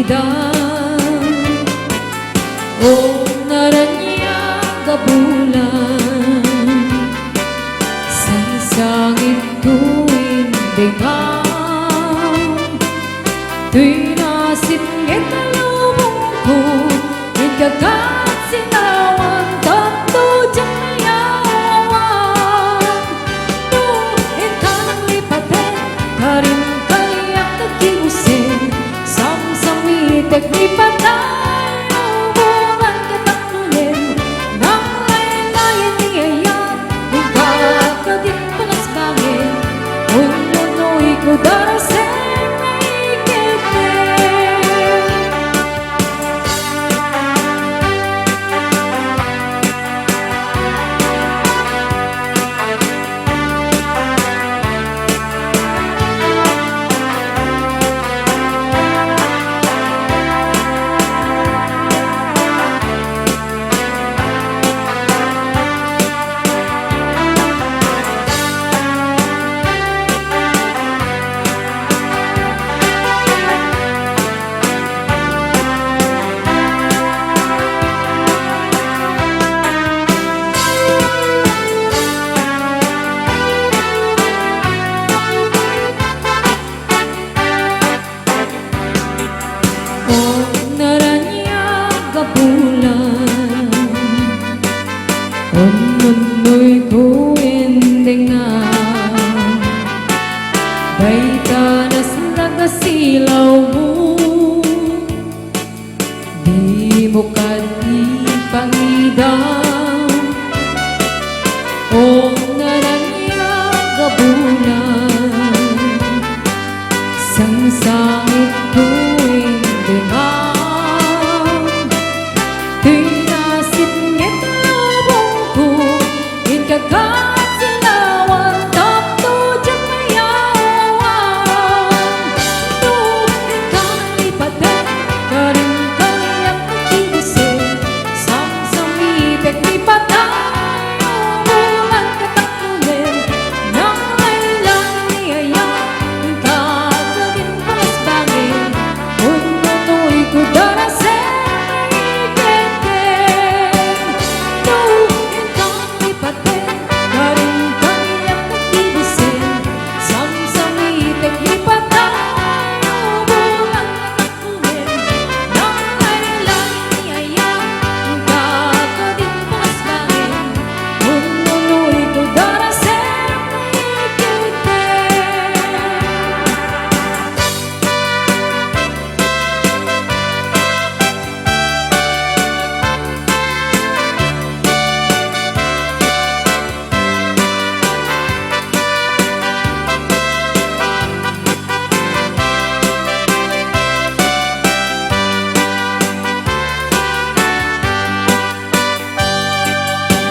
pangidan o naranyang bulan sa sangit tuwing dengang tuwing nasingit na lubong ko ikagat sinawan tanto diyang mayawan tuwing ka nang lipatin karin kaliyak nagkiusin samsamitek lipatan Nunoy ko endengan Baitanas nagasilaw mo Di mo pangidan O naranyang gabulan Sang sangit tuwing dengang Tinasingit ikagat silawan tanto diyang mayawan tuwing ka nang lipatin karin kaliyak nagkiusin samsamitek lipatan umulan katakulin nang kailang niyayang kakagin palasbangin kung nunoy ko darasin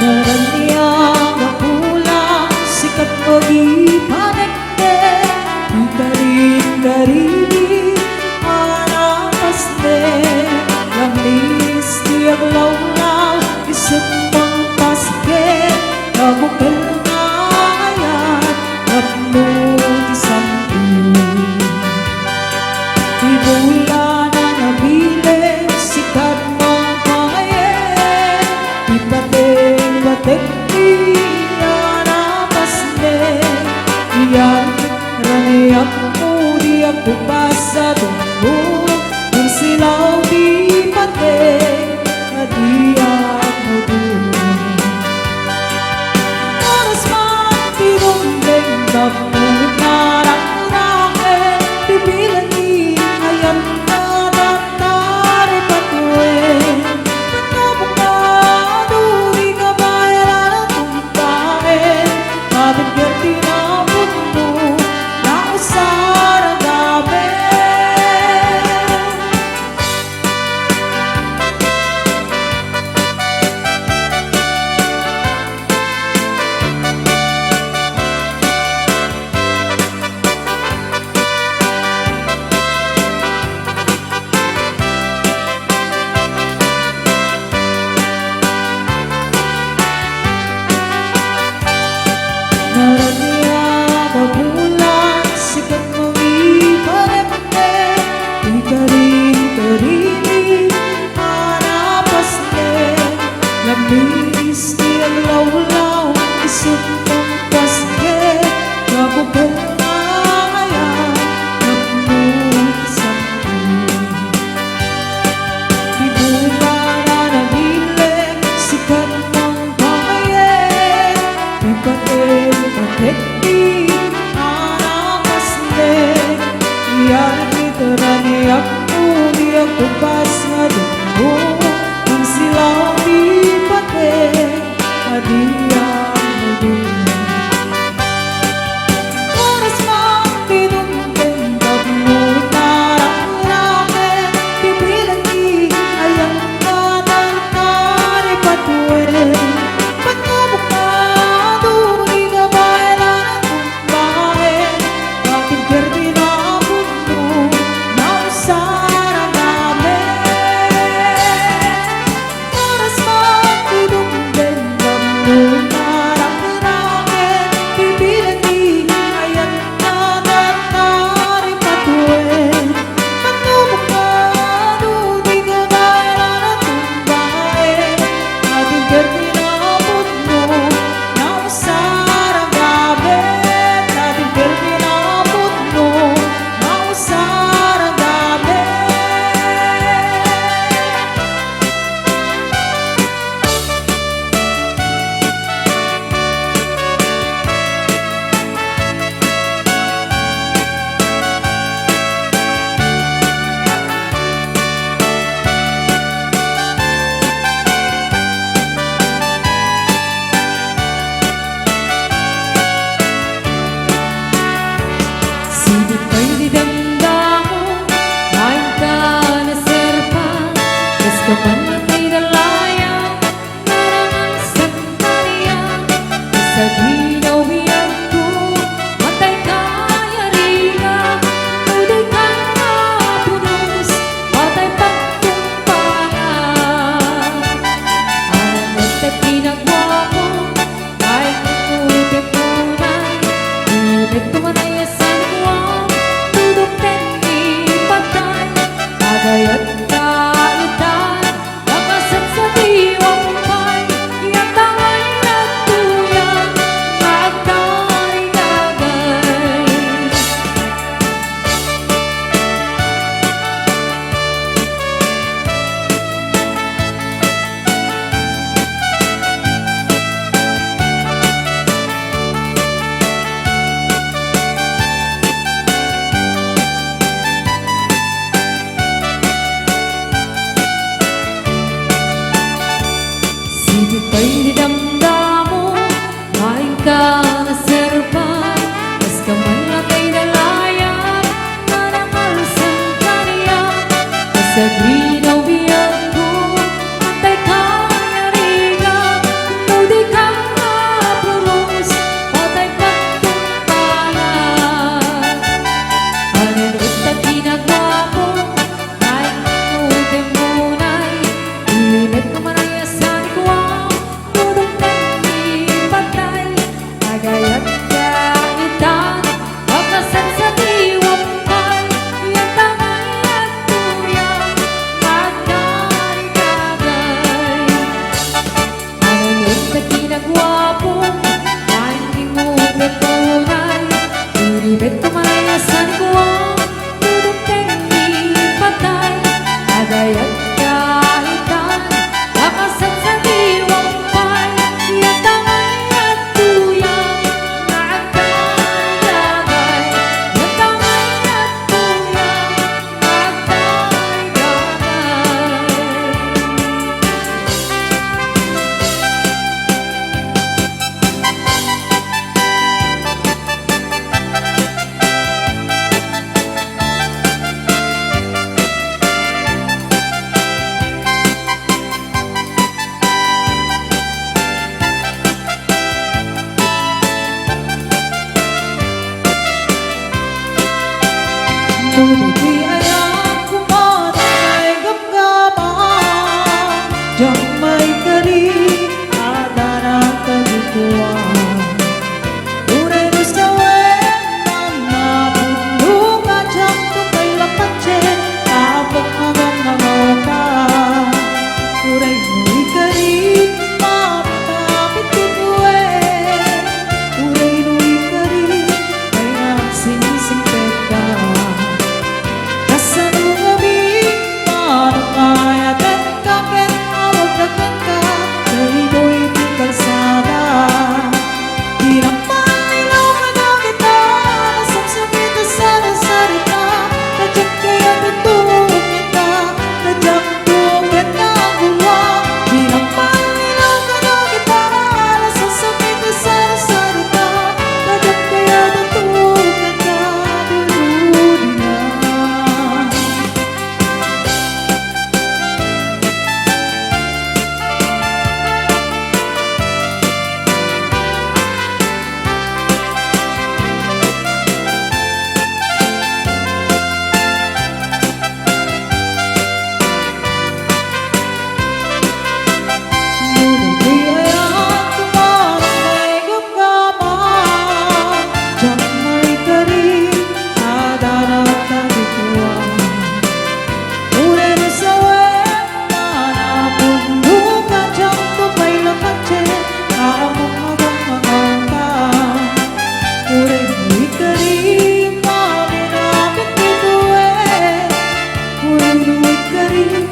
Naranyang napulang sikat mo di panagde Garing-garing anapas de Langis di aglaw-law isip mong paske Kabukal na ayan Kapno di sampin Di bulan na nabiling sikat mong pangayen Di tekni anapas de Iyan ranayak mo di ako pasa tunggu Yung silaw di pate na di ako dun Oras man tinundeng na punit na rakin Bibilan ni ayan tupas nga dugo Ang silang di pati Adiyang mudulo Oras mang tinumtendap mo Narang-ramen Pipilang di ayang nananari patuwin Pagkabukado di ka bailan tumbahe Bakit perdi na mundo na usara namin Oras mang tinumtendap mo Narang-ramen Pipilang di ayang nananari patuwin Pagkabukado di ka bailan tumbahe Bakit perdi na mundo na usara namin Natin perdi na mundo na usara namin Sibuk ay didamdamo Main ka na serpa Kas kapan natay dalayang Narangan sa kariyan Sa ginawian ko Matay kaya riga Tuloy ka na punos Matay pagtumpangan Alam at ginagawa mo Kahit ikutin tunay Ulit tumanay sa luwang Dudok tengi patay Agay at kaitan Nakasat sa diwang pay Yatangay nagtuyan Magkarinagay Sibuk ay didamdamo Main ka na serpa Kas kaman natay dalayang Narangal sa kariyan Sa ginawian ko Matay kaya riga Tuloy ka na punos Matay pagtumpangan Anin at ginagawa mo Kahit ikutin munay Init ko manaya sa likwang Dudok tengi patay Agay at kaitan Makasat sa diwang pay Yatangay at tuyang Magkarinagay Nagduduwag ka rin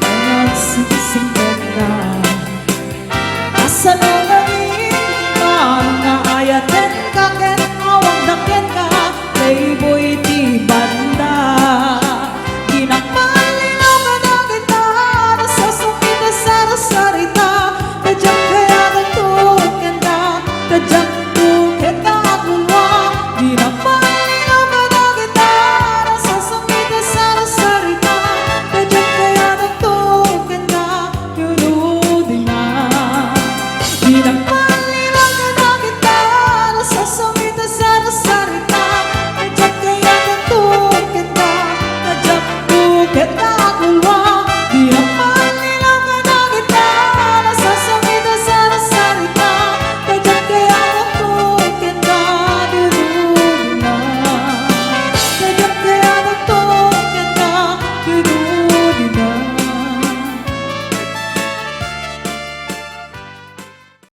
Ang nagsisimpet na Asa no galing Mga ayaten kaken Awang daken ka Playboy